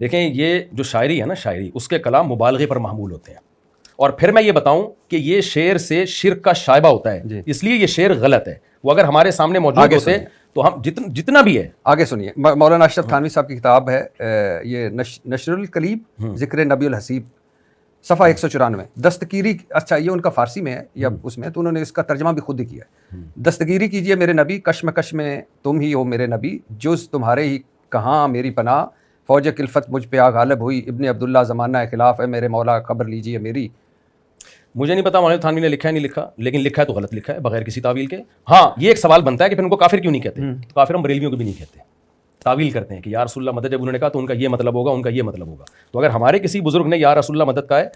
دیکھیں یہ جو شاعری ہے نا، شاعری اس کے کلام مبالغے پر محمول ہوتے ہیں. اور پھر میں یہ بتاؤں کہ یہ شعر سے شرک کا شائبہ ہوتا ہے، اس لیے یہ شعر غلط ہے. وہ اگر ہمارے سامنے موجود ہوتے تو ہم جتنا بھی ہے. آگے سنیے، مولانا اشرف تھانوی صاحب کی کتاب ہے یہ نشر القلیب ذکر نبی الحسیب، صفحہ 194. دستگیری، اچھا یہ ان کا فارسی میں ہے یا اس میں، تو انہوں نے اس کا ترجمہ بھی خود ہی کیا ہے. دستگیری کیجئے میرے نبی، کشمکش میں تم ہی ہو میرے نبی، جز تمہارے ہی کہاں میری پناہ، فوج کلفت مجھ پہ غالب ہوئی، ابن عبداللہ زمانہ خلاف ہے میرے مولا، خبر لیجئے میری. مجھے نہیں پتا مولانا تھانوی نے لکھا ہے نہیں لکھا، لیکن لکھا ہے تو غلط لکھا ہے بغیر کسی تعویل کے. ہاں یہ ایک سوال بنتا ہے کہ پھر ان کو کافر کیوں نہیں کہتے؟ تو کافر ہم بریلویوں کو بھی نہیں کہتے، تعویل کرتے ہیں کہ یا رسول اللہ مدد، جب انہوں نے کہا تو ان کا یہ مطلب ہوگا، ان کا یہ مطلب ہوگا. تو اگر ہمارے کسی بزرگ نے یا رسول اللہ مدد کا ہے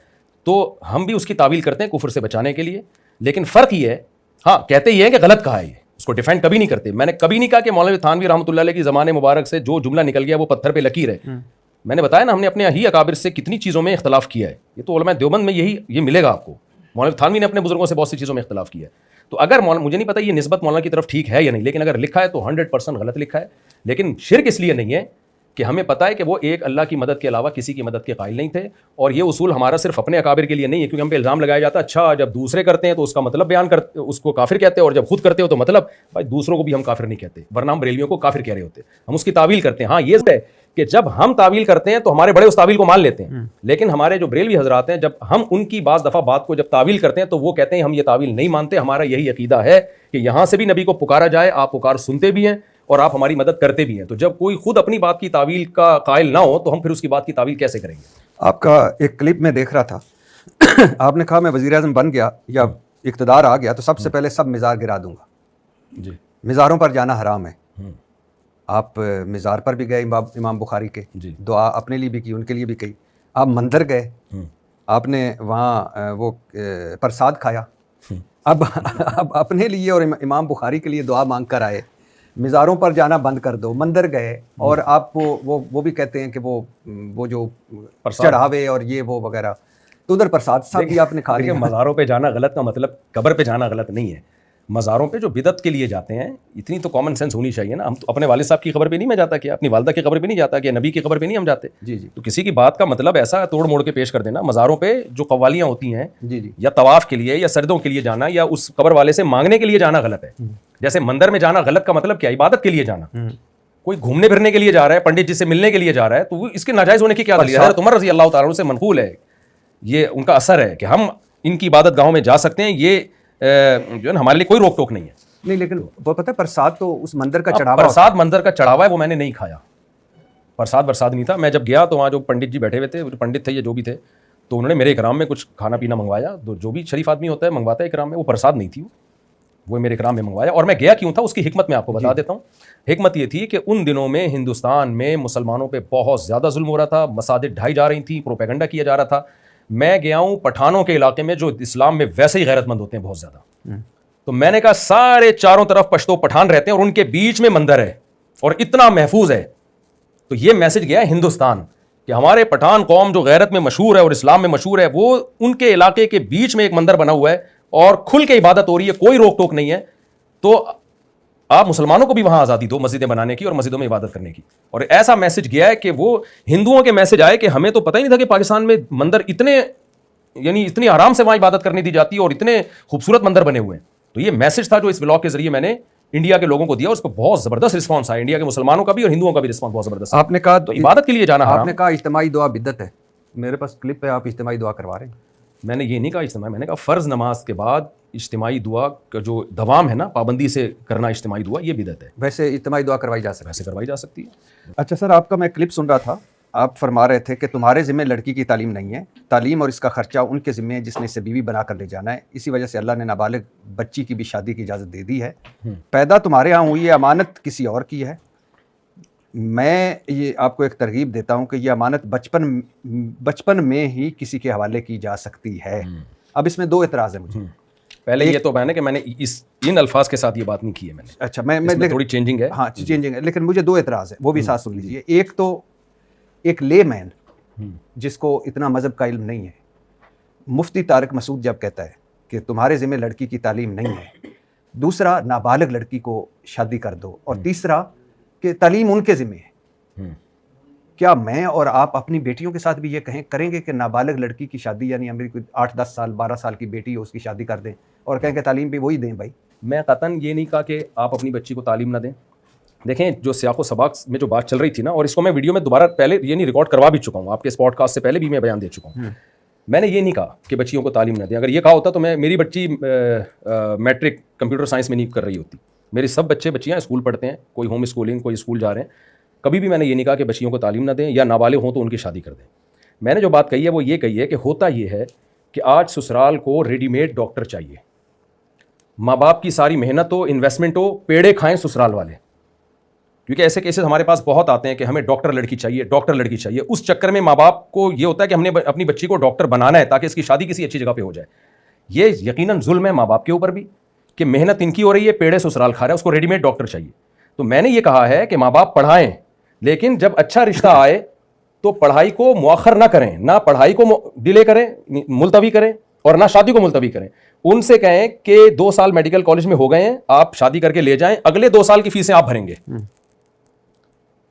تو ہم بھی اس کی تعویل کرتے ہیں کفر سے بچانے کے لیے. لیکن فرق یہ ہے، ہاں کہتے یہ ہے کہ غلط کہا ہے، یہ اس کو ڈیفینڈ کبھی نہیں کرتے. میں نے کبھی نہیں کہا کہ مولانا تھانوی رحمۃ اللہ علیہ کی زمانے مبارک سے جو جملہ نکل گیا وہ پتھر پہ لکیر ہے. میں نے بتایا نا ہم نے اپنے ہی اکابر سے کتنی چیزوں میں اختلاف کیا ہے. یہ تو علماء دیوبند میں یہ ملے گا آپ کو. مولانا تھانوی نے اپنے بزرگوں سے بہت سی چیزوں میں اختلاف کیا ہے. تو اگر مجھے نہیں پتا یہ نسبت مولانا کی طرف ٹھیک ہے یا نہیں، لیکن اگر لکھا ہے تو 100% غلط لکھا ہے. لیکن شرک اس لیے نہیں ہے کہ ہمیں پتہ ہے کہ وہ ایک اللہ کی مدد کے علاوہ کسی کی مدد کے قائل نہیں تھے. اور یہ اصول ہمارا صرف اپنے اکابر کے لیے نہیں ہے، کیونکہ ہم پہ الزام لگایا جاتا ہے اچھا جب دوسرے کرتے ہیں تو اس کا مطلب بیان کرتے، اس کو کافر کہتے ہیں، اور جب خود کرتے ہو تو مطلب بھائی دوسروں کو بھی ہم کافر نہیں کہتے، ورنہ ہم بریلویوں کو کافر کہہ رہے ہوتے. ہم اس کی تعویل کرتے ہیں. ہاں یہ ہے کہ جب ہم تعویل کرتے ہیں تو ہمارے بڑے اس تعویل کو مان لیتے ہیں، لیکن ہمارے جو بریلوی حضرات ہیں جب ہم ان کی بعض دفعہ بات کو جب تعویل کرتے ہیں تو وہ کہتے ہیں ہم یہ تعویل نہیں مانتے، ہمارا یہی عقیدہ ہے کہ یہاں سے بھی نبی کو پکارا جائے، آپ پکار سنتے بھی ہیں اور آپ ہماری مدد کرتے بھی ہیں. تو جب کوئی خود اپنی بات کی تعویل کا قائل نہ ہو تو ہم پھر اس کی بات کی تعویل کیسے کریں گے؟ آپ کا ایک کلپ میں دیکھ رہا تھا، آپ نے کہا میں وزیر اعظم بن گیا یا اقتدار آ گیا تو سب سے پہلے سب مزار گرا دوں گا. جی مزاروں پر جانا حرام ہے. آپ مزار پر بھی گئے امام بخاری کے، دعا اپنے لیے بھی کی، ان کے لیے بھی کی. آپ مندر گئے، آپ نے وہاں وہ پرساد کھایا. اب اپنے لیے اور امام بخاری کے لیے دعا مانگ کر آئے. مزاروں پر جانا بند کر دو. مندر گئے اور آپ وہ بھی کہتے ہیں کہ وہ جو چڑھاوے اور یہ وہ وغیرہ، تو ادھر پرساد صاحب بھی آپ نے کھا لیا. مزاروں پہ جانا غلط کا مطلب قبر پہ جانا غلط نہیں ہے. مزاروں پہ جو بدعت کے لیے جاتے ہیں، اتنی تو کامن سینس ہونی چاہیے نا. ہم تو اپنے والد صاحب کی قبر پہ نہیں میں جاتا، کہ اپنی والدہ کی قبر پہ نہیں جاتا، کہ نبی کی قبر پہ نہیں ہم جاتے. جی تو کسی کی بات کا مطلب ایسا توڑ موڑ کے پیش کر دینا. مزاروں پہ جو قوالیاں ہوتی ہیں جی یا طواف کے لیے یا سردوں کے لیے جانا یا اس قبر والے سے مانگنے کے لیے جانا غلط ہے. جیسے مندر میں جانا غلط کا مطلب کیا؟ عبادت کے لیے جانا. کوئی گھومنے پھرنے کے لیے جا رہا ہے، پنڈت جی سے ملنے کے لیے جا رہا ہے، تو اس کے ناجائز ہونے کی کیا دلیل ہے؟ حضرت عمر رضی اللہ تعالیٰ عنہ سے منقول ہے، یہ ان کا اثر ہے کہ ہم ان کی عبادت گاہوں میں جا سکتے ہیں. یہ جو ہے نا ہمارے لیے کوئی روک ٹوک نہیں ہے. نہیں، لیکن وہ پتہ ہے پرساد تو اس مندر کا چڑھاوا، پرساد مندر کا چڑھاوا ہے، وہ میں نے نہیں کھایا. پرساد نہیں تھا. میں جب گیا تو وہاں جو پنڈت جی بیٹھے ہوئے تھے، پنڈت تھے یا جو بھی تھے، تو انہوں نے میرے اکرام میں کچھ کھانا پینا منگوایا. جو بھی شریف آدمی ہوتا ہے منگواتا ہے اکرام میں. وہ پرساد نہیں تھی، وہ میرے اکرام میں منگوایا. اور میں گیا کیوں تھا اس کی حکمت میں آپ کو بتا دیتا ہوں. حکمت یہ تھی کہ ان دنوں میں ہندوستان میں مسلمانوں پہ بہت زیادہ ظلم ہو رہا تھا، مساجد ڈھائی جا رہی تھیں، پروپیگنڈا کیا جا رہا تھا. میں گیا ہوں پٹھانوں کے علاقے میں جو اسلام میں ویسے ہی غیرت مند ہوتے ہیں بہت زیادہ. تو میں نے کہا سارے چاروں طرف پشتو پٹھان رہتے ہیں اور ان کے بیچ میں مندر ہے اور اتنا محفوظ ہے. تو یہ میسج گیا ہے ہندوستان کہ ہمارے پٹھان قوم جو غیرت میں مشہور ہے اور اسلام میں مشہور ہے، وہ ان کے علاقے کے بیچ میں ایک مندر بنا ہوا ہے اور کھل کے عبادت ہو رہی ہے، کوئی روک ٹوک نہیں ہے. تو آپ مسلمانوں کو بھی وہاں آزادی دو مسجدیں بنانے کی اور مسجدوں میں عبادت کرنے کی. اور ایسا میسج گیا ہے کہ وہ ہندوؤں کے میسج آئے کہ ہمیں تو پتہ ہی نہیں تھا کہ پاکستان میں مندر اتنی آرام سے وہاں عبادت کرنے دی جاتی ہے اور اتنے خوبصورت مندر بنے ہوئے ہیں. تو یہ میسج تھا جو اس بلاگ کے ذریعے میں نے انڈیا کے لوگوں کو دیا. اس پہ بہت زبردست رسپانس آیا، انڈیا کے مسلمانوں کا بھی اور ہندوؤں کا بھی رسپانس بہت زبردست. آپ نے کہا تو عبادت کے لیے جانا حرام. آپ نے کہا اجتماعی دعا بدعت ہے. میرے پاس کلپ ہے، آپ اجتماعی دعا کروا رہے ہیں. میں نے یہ نہیں کہا اجتماعی، میں نے کہا فرض نماز کے بعد اجتماعی دعا کا جو دوام ہے نا، پابندی سے کرنا اجتماعی دعا، یہ بدعت ہے. ویسے اجتماعی دعا کروائی جا سکتی ہے؟ ویسے کروائی جا سکتی ہے. اچھا سر، آپ کا میں کلپ سن رہا تھا، آپ فرما رہے تھے کہ تمہارے ذمہ لڑکی کی تعلیم نہیں ہے، تعلیم اور اس کا خرچہ ان کے ذمہ ہے جس نے اسے بیوی بنا کر لے جانا ہے. اسی وجہ سے اللہ نے نابالغ بچی کی بھی شادی کی اجازت دے دی ہے. پیدا تمہارے ہاں ہوئی ہے، امانت کسی اور کی ہے. میں یہ آپ کو ایک ترغیب دیتا ہوں کہ یہ امانت بچپن میں ہی کسی کے حوالے کی جا سکتی ہے. اب اس میں دو اعتراض ہیں مجھے. پہلے یہ تو میں نے کہ میں نے ان الفاظ کے ساتھ یہ بات نہیں کی ہے میں نے. اچھا، میں تھوڑی چینجنگ ہے. ہاں چینجنگ ہے، لیکن مجھے دو اعتراض ہیں، وہ بھی ساتھ سن لیجیے. ایک تو ایک لے مین جس کو اتنا مذہب کا علم نہیں ہے، مفتی طارق مسعود جب کہتا ہے کہ تمہارے ذمہ لڑکی کی تعلیم نہیں ہے، دوسرا نابالغ لڑکی کو شادی کر دو، اور تیسرا کہ تعلیم ان کے ذمہ ہے. کیا میں اور آپ اپنی بیٹیوں کے ساتھ بھی یہ کریں گے کہ نابالغ لڑکی کی شادی, یعنی میری کوئی 8-10 سال 12 سال کی بیٹی ہے اس کی شادی کر دیں اور کہیں کہ تعلیم بھی وہی دیں بھائی؟ میں قطعاً یہ نہیں کہا کہ آپ اپنی بچی کو تعلیم نہ دیں. دیکھیں جو سیاق و سباق میں جو بات چل رہی تھی نا, اور اس کو میں ویڈیو میں دوبارہ پہلے یہ نہیں ریکارڈ کروا بھی چکا ہوں, آپ کے اس پوڈ کاسٹ سے پہلے بھی میں بیان دے چکا ہوں. میں نے یہ نہیں کہا کہ بچیوں کو تعلیم نہ دیں. اگر یہ کہا ہوتا تو میری بچی میٹرک کمپیوٹر سائنس میں نہیں کر رہی ہوتی. میرے سب بچیاں اسکول پڑھتے ہیں, کوئی ہوم اسکولنگ, کوئی اسکول جا رہے ہیں. کبھی بھی میں نے یہ نہیں کہا کہ بچیوں کو تعلیم نہ دیں یا نابالغ ہوں تو ان کی شادی کر دیں. میں نے جو بات کہی ہے وہ یہ کہی ہے کہ ہوتا یہ ہے کہ آج سسرال کو ریڈی میڈ ڈاکٹر چاہیے. ماں باپ کی ساری محنت ہو, انویسٹمنٹ ہو, پیڑے کھائیں سسرال والے. کیونکہ ایسے کیسز ہمارے پاس بہت آتے ہیں کہ ہمیں ڈاکٹر لڑکی چاہیے, ڈاکٹر لڑکی چاہیے. اس چکر میں ماں باپ کو یہ ہوتا ہے کہ ہم نے اپنی بچی کو ڈاکٹر بنانا ہے تاکہ اس کی شادی کسی اچھی جگہ پہ ہو جائے. یہ یقیناً ظلم ہے ماں باپ کے اوپر بھی کہ محنت ان کی ہو رہی ہے, پیڑے سسرال کھا رہا ہے, اس کو ریڈی میڈ ڈاکٹر چاہیے. تو میں نے یہ کہا ہے کہ ماں باپ پڑھائیں, لیکن جب اچھا رشتہ آئے تو پڑھائی کو مؤخر نہ کریں, نہ پڑھائی کو ڈیلے کریں, ملتوی کریں, اور نہ شادی کو ملتوی کریں. ان سے کہیں کہ 2 سال میڈیکل کالج میں ہو گئے ہیں, آپ شادی کر کے لے جائیں, اگلے 2 سال کی فیسیں آپ بھریں گے.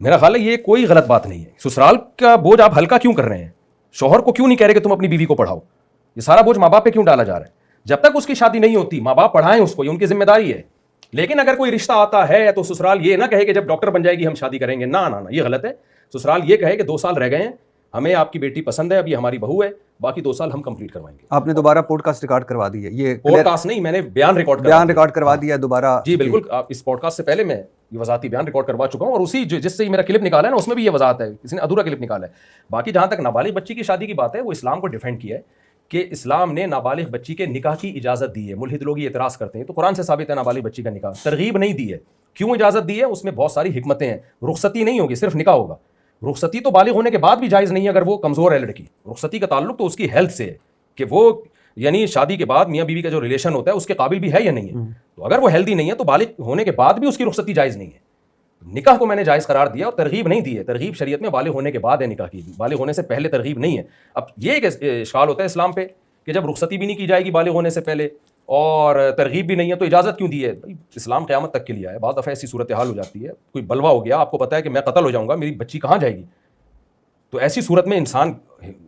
میرا خیال ہے یہ کوئی غلط بات نہیں ہے. سسرال کا بوجھ آپ ہلکا کیوں کر رہے ہیں؟ شوہر کو کیوں نہیں کہہ رہے کہ تم اپنی بیوی کو پڑھاؤ؟ یہ سارا بوجھ ماں باپ پہ کیوں ڈالا جا رہا ہے؟ جب تک اس کی شادی نہیں ہوتی ماں باپ پڑھائیں اس کو, یہ ان کی ذمہ داری ہے. لیکن اگر کوئی رشتہ آتا ہے تو سسرال یہ نہ کہے کہ جب ڈاکٹر بن جائے گی ہم شادی کریں گے. نہ, یہ غلط ہے. سسرال یہ کہے کہ 2 سال رہ گئے ہیں, ہمیں آپ کی بیٹی پسند ہے, اب یہ ہماری بہو ہے, باقی 2 سال ہم کمپلیٹ کروائیں گے. آپ نے دوبارہ پوڈ کاسٹ ریکارڈ کروا دی ہے؟ یہ پوڈ کاسٹ نہیں, میں نے بیان ریکارڈ کروا دیا ہے دوبارہ. جی بالکل, اس پوڈ کاسٹ سے پہلے میں یہ وضاحتی بیان ریکارڈ کروا چکا ہوں, اور اسی جس سے میرا کلپ نکالا ہے نا اس میں بھی یہ وضاحت ہے, کسی نے ادھورا کلپ نکالا ہے. باقی جہاں تک نابالغ بچی کی شادی کی بات ہے, وہ اسلام کو ڈیفینڈ کیا ہے کہ اسلام نے نابالغ بچی کے نکاح کی اجازت دی ہے. ملحد لوگ یہ اعتراض کرتے ہیں, تو قرآن سے ثابت ہے نابالغ بچی کا نکاح, ترغیب نہیں دی ہے. کیوں اجازت دی ہے؟ اس میں بہت ساری حکمتیں ہیں. رخصتی نہیں ہوگی, صرف نکاح ہوگا. رخصتی تو بالغ ہونے کے بعد بھی جائز نہیں ہے اگر وہ کمزور ہے لڑکی. رخصتی کا تعلق تو اس کی ہیلتھ سے ہے کہ وہ یعنی شادی کے بعد میاں بیوی کا جو ریلیشن ہوتا ہے اس کے قابل بھی ہے یا نہیں ہے. تو اگر وہ ہیلدی نہیں ہے تو بالغ ہونے کے بعد بھی اس کی رخصتی جائز نہیں ہے. نکاح کو میں نے جائز قرار دیا اور ترغیب نہیں دی ہے. ترغیب شریعت میں بالغ ہونے کے بعد ہے نکاح کی, بالغ ہونے سے پہلے ترغیب نہیں ہے. اب یہ ایک اشکال ہوتا ہے اسلام پہ کہ جب رخصتی بھی نہیں کی جائے گی بالغ ہونے سے پہلے اور ترغیب بھی نہیں ہے تو اجازت کیوں دی ہے؟ اسلام قیامت تک کے لیے ہے. بعض دفعہ ایسی صورتحال ہو جاتی ہے, کوئی بلوا ہو گیا, آپ کو پتہ ہے کہ میں قتل ہو جاؤں گا, میری بچی کہاں جائے گی, تو ایسی صورت میں انسان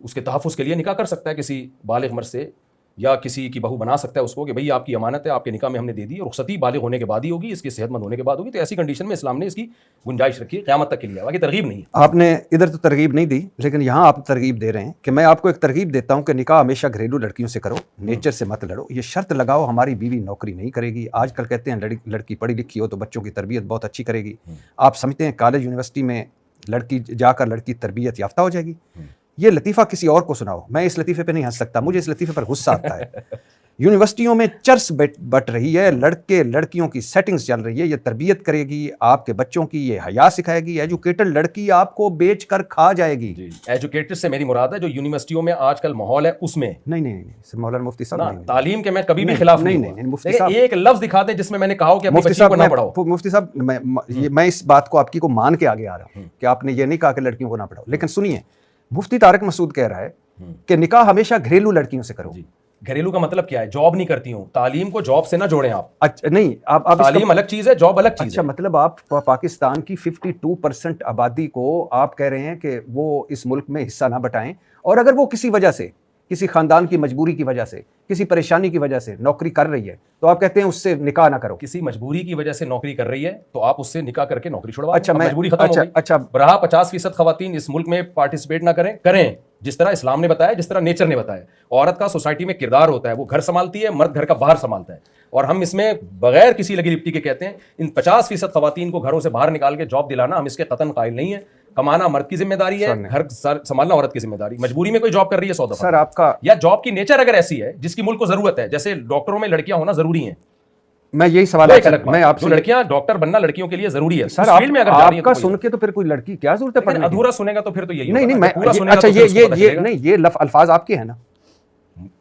اس کے تحفظ کے لیے نکاح کر سکتا ہے کسی بالغ مرد سے, یا کسی کی بہو بنا سکتا ہے اس کو کہ بھئی آپ کی امانت ہے, آپ کے نکاح میں ہم نے دے دی, رخصتی بالغ ہونے کے بعد ہی ہوگی, اس کی صحت مند ہونے کے بعد ہوگی. تو ایسی کنڈیشن میں اسلام نے اس کی گنجائش رکھی ہے قیامت تک کے لیے, باقی ترغیب نہیں ہے. آپ نے ادھر تو ترغیب نہیں دی, لیکن یہاں آپ ترغیب دے رہے ہیں کہ میں آپ کو ایک ترغیب دیتا ہوں کہ نکاح ہمیشہ گھریلو لڑکیوں سے کرو, نیچر سے مت لڑو. یہ شرط لگاؤ ہماری بیوی نوکری نہیں کرے گی. آج کل کہتے ہیں لڑکی پڑھی لکھی ہو تو بچوں کی تربیت بہت اچھی کرے گی. آپ سمجھتے ہیں کالج یونیورسٹی میں لڑکی جا کر لڑکی تربیت یافتہ ہو جائے گی؟ یہ لطیفہ کسی اور کو سناؤ, میں اس لطیفے پہ نہیں ہنس سکتا, مجھے اس لطیفے پر غصہ آتا ہے. یونیورسٹیوں میں چرس بٹ رہی ہے, لڑکے لڑکیوں کی سیٹنگز چل رہی ہے. یہ تربیت کرے گی آپ کے بچوں کی, یہ حیا سکھائے گی. ایجوکیٹڈ لڑکی آپ کو بیچ کر کھا جائے گی. ایجوکیٹڈ سے میری مراد ہے جو یونیورسٹیوں میں آج کل ماحول ہے اس میں. نہیں مولانا مفتی صاحب, تعلیم کے میں کبھی بھی خلاف نہیں. مفتی صاحب ایک لفظ دکھا دیں جس میں نے کہا ہو کہ اپنی بچی کو نہ پڑھاؤ. مفتی صاحب میں اس بات کو آپ کی کو مان کے آگے آ رہا ہوں کہ آپ نے یہ نہیں کہا کہ لڑکیوں کو نہ پڑھاؤ, لیکن سنیے, مفتی طارق مسعود کہہ رہا ہے کہ نکاح ہمیشہ گھریلو لڑکیوں سے کرو. گھریلو کا مطلب کیا ہے؟ جاب نہیں کرتی ہوں. تعلیم کو جاب سے نہ جوڑیں آپ. اچھا نہیں, آپ تعلیم الگ چیز ہے, جاب الگ چیز ہے. اچھا مطلب آپ پاکستان کی 52% آبادی کو آپ کہہ رہے ہیں کہ وہ اس ملک میں حصہ نہ بٹائیں, اور اگر وہ کسی وجہ سے, کسی خاندان کی مجبوری کی وجہ سے, کسی پریشانی کی وجہ سے نوکری کر رہی ہے تو آپ کہتے ہیں اس سے نکاح نہ کرو. کسی مجبوری کی وجہ سے نوکری کر رہی ہے تو آپ اس سے نکاح کر کے نوکری چھڑوا. اچھا مجبوری ختم ہو گئی. اچھا برہا 50% خواتین اس ملک میں پارٹیسپیٹ نہ کریں جس طرح اسلام نے بتایا, جس طرح نیچر نے بتایا. عورت کا سوسائٹی میں کردار ہوتا ہے, وہ گھر سنبھالتی ہے, مرد گھر کا باہر سنبھالتا ہے. اور ہم اس میں بغیر کسی لگی لپٹی کے کہتے ہیں ان 50% خواتین کو گھروں سے باہر نکال کے جاب دلانا, ہم اس کے قطعاً قائل نہیں ہے. کمانا مرد کی ذمہ داری ہے, گھر سنبھالنا عورت کی ذمہ داری. مجبوری میں کوئی جاب کر رہی ہے 100 دفعہ, سر آپ کا, یا جاب کی نیچر اگر ایسی ہے جس کی ملک کو ضرورت ہے, جیسے ڈاکٹروں میں لڑکیاں ہونا ضروری ہیں. میں یہی سوال میں آپ سے, لڑکیاں ڈاکٹر بننا لڑکیوں کے لیے ضروری ہے. سر آپ کا سن کے تو پھر کوئی لڑکی کیا ضرورت ہے پڑھنے کی؟ ادھورا سنے گا تو پھر تو یہی نہیں. اچھا یہ الفاظ آپ کے ہیں نا,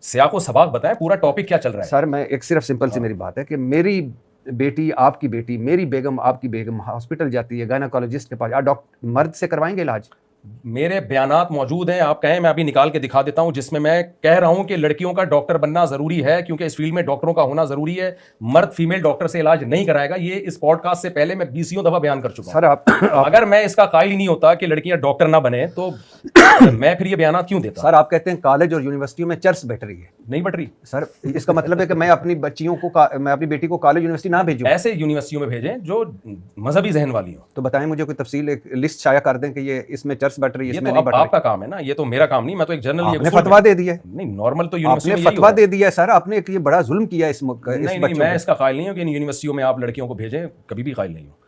سیاق و سباق بتائیں پورا ٹاپک کیا چل رہا ہے. سر میں ایک صرف سمپل سی میری بات ہے کہ میری بیٹی, آپ کی بیٹی, میری بیگم, آپ کی بیگم ہاسپٹل جاتی ہے, گائناکالوجسٹ کے پاس, مرد سے کروائیں گے علاج؟ میرے بیانات موجود ہیں, آپ کہیں میں ابھی نکال کے دکھا دیتا ہوں, جس میں میں کہہ رہا ہوں کہ لڑکیوں کا ڈاکٹر بننا ضروری ہے کیونکہ اس فیلڈ میں ڈاکٹروں کا ہونا ضروری ہے, مرد فیمیل ڈاکٹر سے علاج نہیں کرائے گا. یہ اس پوڈ کاسٹ سے پہلے میں 20 دفعہ بیان کر چکا ہوں. سر آپ اگر میں اس کا قائل ہی نہیں ہوتا کہ لڑکیاں ڈاکٹر نہ بنے تو میں پھر یہ بیانات کیوں دیتا؟ سر آپ کہتے ہیں کالج اور یونیورسٹیوں میں چرس بیٹھ رہی ہے, نہیں بٹ رہی. سر اس کا مطلب ہے کہ میں اپنی بچیوں کو میں اپنی بیٹی کو کالج یونیورسٹی نہ بھیجوں؟ ایسے یونیورسٹیوں میں بھیجیں جو مذہبی ذہن والی ہوں. تو بتائیں مجھے کوئی تفصیل, ایک لسٹ شائع کر دیں کہ یہ اس میں چرس بیٹھ رہی ہے, یہ اس میں تو نہیں اب بیٹھ رہی. آپ کا کام ہے نا, یہ تو میرا کام نہیں, میں تو ایک جنرل آپ نے فتویٰ دے دیا ہے, نہیں نارمل تو آپ یونیورسٹی نے میں فتویٰ دے دیا ہے سر, آپ نے ایک یہ بڑا ظلم کیا اس نہیں, میں اس کا قائل نہیں ہوں کہ یونیورسٹیوں میں آپ لڑکیوں کو بھیجیں, کبھی بھی قائل نہیں ہوں.